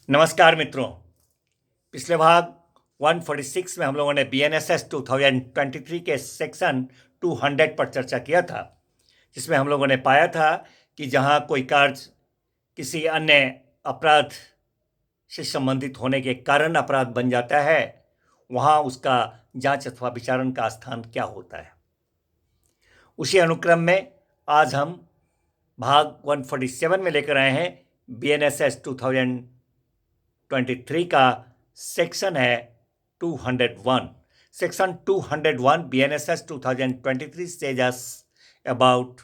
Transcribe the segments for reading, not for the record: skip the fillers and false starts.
नमस्कार मित्रों। पिछले भाग 146 में हम लोगों ने BNSS 2023 के सेक्शन 200 पर चर्चा किया था, जिसमें हम लोगों ने पाया था कि जहां कोई कार्य किसी अन्य अपराध से संबंधित होने के कारण अपराध बन जाता है, वहां उसका जांच अथवा विचारण का स्थान क्या होता है। उसी अनुक्रम में आज हम भाग 147 में लेकर आए हैं BNSS 2023 का सेक्शन है 201। Section 201 BNSS 2023 says us about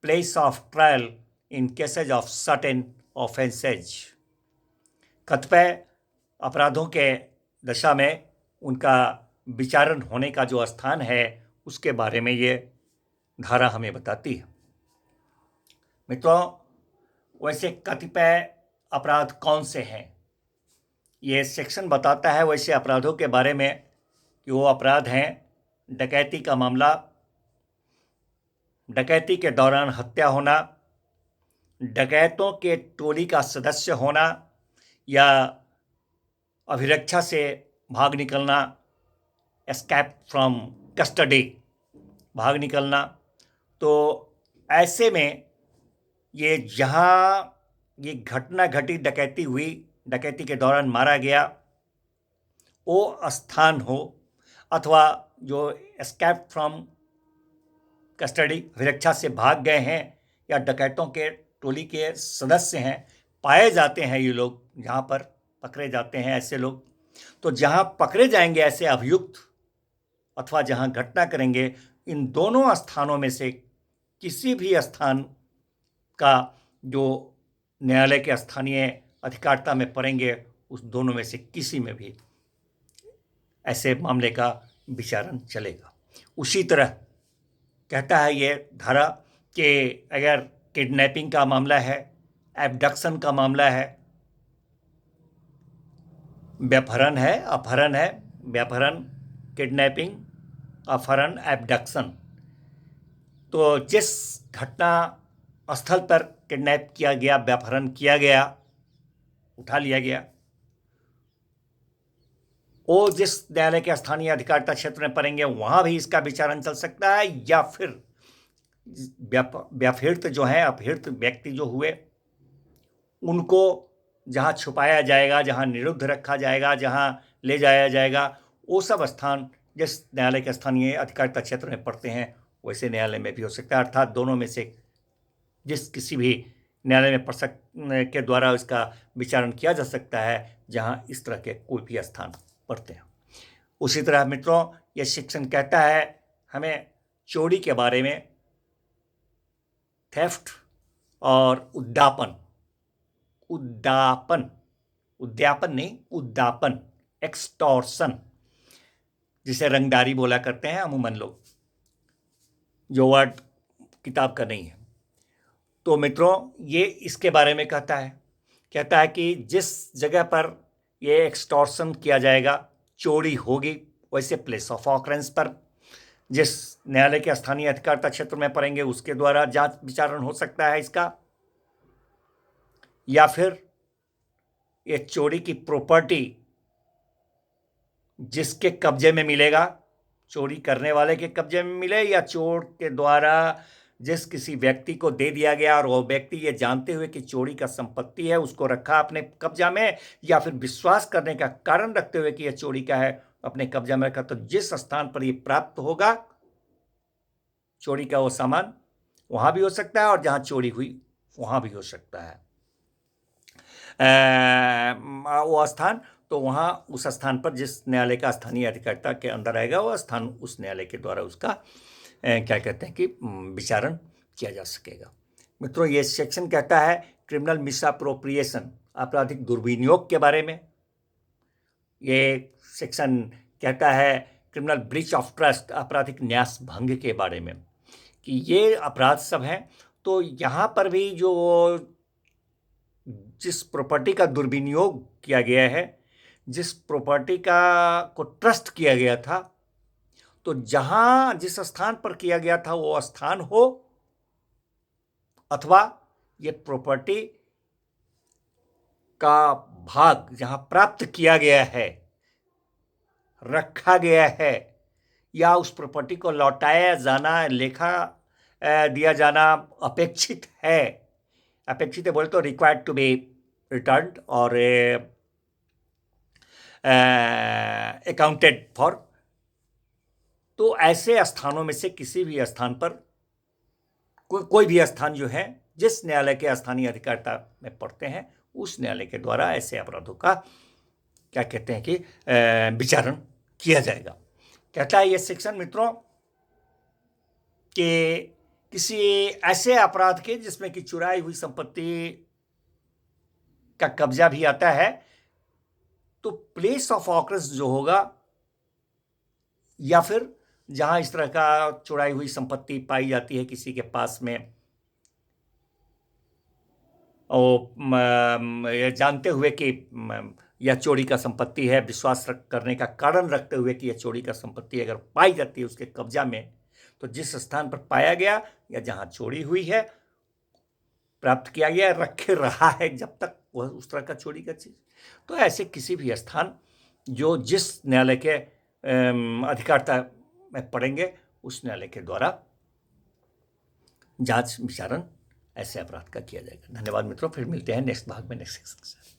place of trial in cases of certain offenses। कतिपय अपराधों के दशा में उनका विचारण होने का जो स्थान है उसके बारे में ये धारा हमें बताती है। मित्रों, वैसे कतिपय अपराध कौन से हैं ये सेक्शन बताता है। वैसे अपराधों के बारे में कि वो अपराध हैं डकैती का मामला, डकैती के दौरान हत्या होना, डकैतों के टोली का सदस्य होना या अभिरक्षा से भाग निकलना, एस्केप फ्रॉम कस्टडी, भाग निकलना। तो ऐसे में ये जहाँ ये घटना घटी, डकैती हुई, डकैती के दौरान मारा गया, वो स्थान हो, अथवा जो एस्केप फ्रॉम कस्टडी, अभिरक्षा से भाग गए हैं या डकैतों के टोली के सदस्य हैं, पाए जाते हैं ये लोग, जहाँ पर पकड़े जाते हैं ऐसे लोग। तो जहाँ पकड़े जाएंगे ऐसे अभियुक्त अथवा जहाँ घटना करेंगे, इन दोनों स्थानों में से किसी भी स्थान का जो न्यायालय के स्थानीय अधिकारिता में पड़ेंगे, उस दोनों में से किसी में भी ऐसे मामले का विचारण चलेगा। उसी तरह कहता है ये धारा कि अगर किडनैपिंग का मामला है, एब्डक्शन का मामला है, अपहरण है, व्यापहरण, किडनैपिंग, अपहरण, एब्डक्शन, तो जिस घटना स्थल पर किडनैप किया गया, व्यापहरण किया गया, उठा लिया गया, वो जिस न्यायालय के स्थानीय अधिकारिता क्षेत्र में पड़ेंगे वहां भी इसका विचारण चल सकता है। या फिर व्यापहृत जो है, अपहृत व्यक्ति जो हुए, उनको जहां छुपाया जाएगा, जहां निरुद्ध रखा जाएगा, जहां ले जाया जाएगा, वो सब स्थान जिस न्यायालय के स्थानीय अधिकारिता क्षेत्र में पड़ते हैं वैसे न्यायालय में भी हो सकता है। अर्थात दोनों में से जिस किसी भी न्यायालय में के द्वारा इसका विचारण किया जा सकता है जहां इस तरह के कोई भी स्थान पड़ते हैं। उसी तरह मित्रों, यह सेक्शन कहता है हमें चोरी के बारे में, थेफ्ट और उद्यापन, एक्सटॉर्शन, जिसे रंगदारी बोला करते हैं अमूमन लोग, जो वर्ड किताब का नहीं है। तो मित्रों, ये इसके बारे में कहता है कि जिस जगह पर ये एक्सटॉर्शन किया जाएगा, चोरी होगी, वैसे प्लेस ऑफ ऑकरेंस पर जिस न्यायालय के स्थानीय अधिकारिता क्षेत्र में पड़ेंगे उसके द्वारा जांच विचारण हो सकता है इसका। या फिर ये चोरी की प्रॉपर्टी जिसके कब्जे में मिलेगा, चोरी करने वाले के कब्जे में मिले, या चोर के द्वारा जिस किसी व्यक्ति को दे दिया गया और वो व्यक्ति ये जानते हुए कि चोरी का संपत्ति है उसको रखा अपने कब्जा में, या फिर विश्वास करने का कारण रखते हुए कि यह चोरी का है अपने कब्जा में रखा। तो जिस स्थान पर ये प्राप्त होगा चोरी का वो सामान, वहां भी हो सकता है और जहां चोरी हुई वहां भी हो सकता है वो स्थान। तो वहां उस स्थान पर जिस न्यायालय का स्थानीय अधिकारिता के अंदर आएगा वो स्थान उस न्यायालय के द्वारा उसका क्या कहते हैं कि विचारण किया जा सकेगा। मित्रों, ये सेक्शन कहता है क्रिमिनल मिसअप्रोप्रिएशन, आपराधिक दुर्विनियोग के बारे में। ये सेक्शन कहता है क्रिमिनल ब्रीच ऑफ ट्रस्ट, आपराधिक न्यास भंग के बारे में, कि ये अपराध सब हैं। तो यहाँ पर भी जो जिस प्रॉपर्टी का दुर्विनियोग किया गया है, जिस प्रॉपर्टी का को ट्रस्ट किया गया था, तो जहां जिस स्थान पर किया गया था वो स्थान हो, अथवा ये प्रॉपर्टी का भाग जहां प्राप्त किया गया है, रखा गया है, या उस प्रॉपर्टी को लौटाया जाना, लेखा दिया जाना अपेक्षित है, अपेक्षित है बोले तो रिक्वायर्ड टू बी रिटर्न और अकाउंटेड फॉर, तो ऐसे स्थानों में से किसी भी स्थान पर कोई भी स्थान जो है जिस न्यायालय के स्थानीय अधिकारिता में पड़ते हैं, उस न्यायालय के द्वारा ऐसे अपराधों का क्या कहते हैं कि विचारण किया जाएगा। कहता है ये सेक्शन मित्रों कि किसी ऐसे अपराध के जिसमें कि चुराई हुई संपत्ति का कब्जा भी आता है, तो प्लेस ऑफ ऑकरेंस जो होगा या फिर जहां इस तरह का चुराई हुई संपत्ति पाई जाती है किसी के पास में, और ये जानते हुए कि यह चोरी का संपत्ति है, विश्वास करने का कारण रखते हुए कि यह चोरी का संपत्ति अगर पाई जाती है उसके कब्जा में, तो जिस स्थान पर पाया गया या जहां चोरी हुई है, प्राप्त किया गया, रखे रहा है जब तक वह उस तरह का चोरी का चीज, तो ऐसे किसी भी स्थान जो जिस न्यायालय के अधिकारिता में पड़ेंगे, उस न्यायालय के द्वारा जांच विचारण ऐसे अपराध का किया जाएगा। धन्यवाद मित्रों, फिर मिलते हैं नेक्स्ट भाग में नेक्स्ट सेक्शन से।